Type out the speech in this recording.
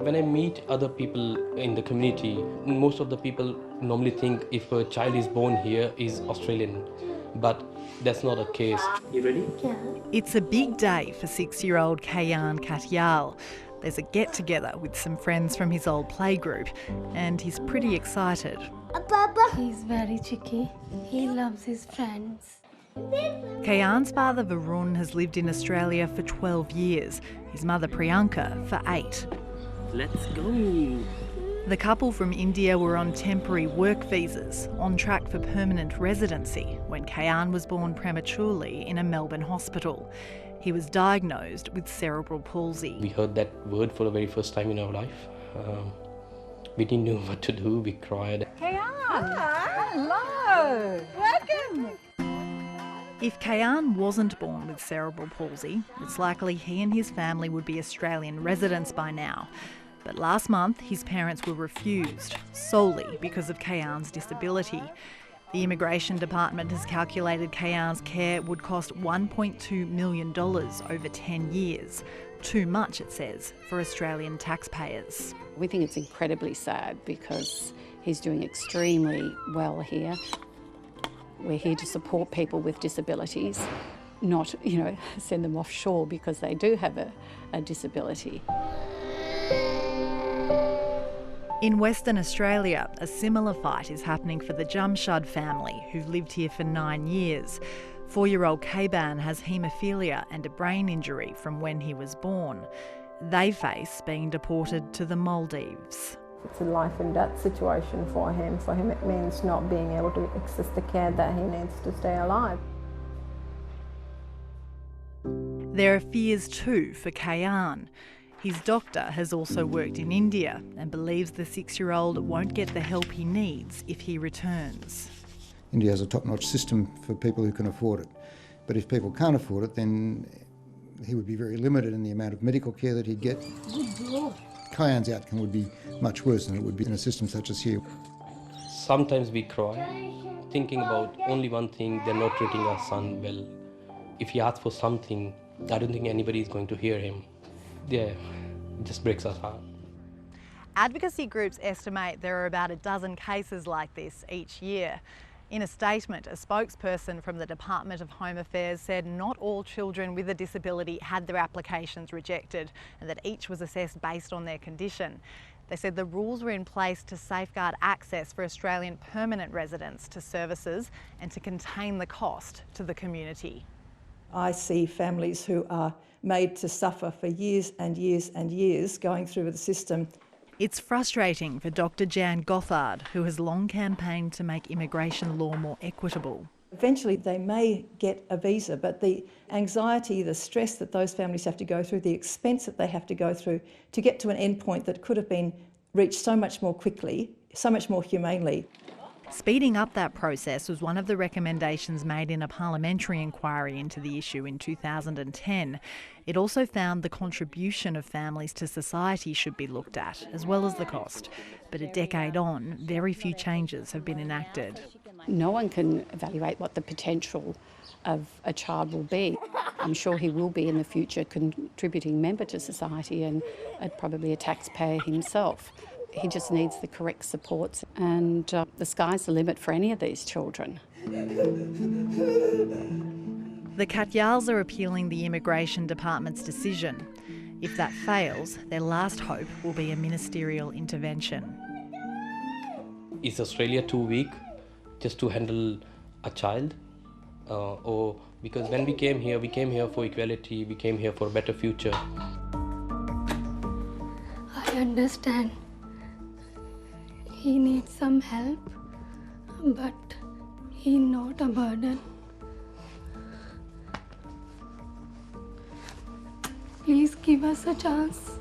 When I meet other people in the community, most of the people normally think if a child is born here is Australian, but that's not the case. You ready? Yeah. It's a big day for 6-year-old Jan Gothard. There's a get-together with some friends from his old playgroup, and he's pretty excited. He's very cheeky. He loves his friends. Kayan's father Varun has lived in Australia for 12 years, his mother Priyanka for 8. Let's go. The couple from India were on temporary work visas, on track for permanent residency, when Kayan was born prematurely in a Melbourne hospital. He was diagnosed with cerebral palsy. We heard that word for the very first time in our life. We didn't know what to do. We cried. Kayan! Hello! Welcome! If Kayan wasn't born with cerebral palsy, it's likely he and his family would be Australian residents by now. But last month, his parents were refused, solely because of Kayan's disability. The Immigration Department has calculated Kayan's care would cost $1.2 million over 10 years. Too much, it says, for Australian taxpayers. We think it's incredibly sad because he's doing extremely well here. We're here to support people with disabilities, not, send them offshore because they do have a disability. In Western Australia, a similar fight is happening for the Jamshad family, who've lived here for 9 years. 4-year-old Kaytan has haemophilia and a brain injury from when he was born. They face being deported to the Maldives. It's a life and death situation for him. For him it means not being able to access the care that he needs to stay alive. There are fears too for Kayan. His doctor has also worked in India and believes the 6-year-old won't get the help he needs if he returns. India has a top-notch system for people who can afford it. But if people can't afford it, then he would be very limited in the amount of medical care that he'd get. Kayan's outcome would be much worse than it would be in a system such as here. Sometimes we cry, thinking about only one thing: they're not treating our son well. If he asks for something, I don't think anybody is going to hear him. Yeah, it just breaks our heart. Advocacy groups estimate there are about a dozen cases like this each year. In a statement, a spokesperson from the Department of Home Affairs said not all children with a disability had their applications rejected and that each was assessed based on their condition. They said the rules were in place to safeguard access for Australian permanent residents to services and to contain the cost to the community. I see families who are made to suffer for years and years and years going through the system. It's frustrating for Dr. Jan Gothard, who has long campaigned to make immigration law more equitable. Eventually they may get a visa, but the anxiety, the stress that those families have to go through, the expense that they have to go through to get to an end point that could have been reached so much more quickly, so much more humanely. Speeding up that process was one of the recommendations made in a parliamentary inquiry into the issue in 2010. It also found the contribution of families to society should be looked at, as well as the cost. But a decade on, very few changes have been enacted. No one can evaluate what the potential of a child will be. I'm sure he will be in the future a contributing member to society and probably a taxpayer himself. He just needs the correct supports, and the sky's the limit for any of these children. The Katyals are appealing the Immigration Department's decision. If that fails, their last hope will be a ministerial intervention. Is Australia too weak just to handle a child? Or because when we came here for equality, we came here for a better future. I understand. He needs some help, but he's not a burden. Please give us a chance.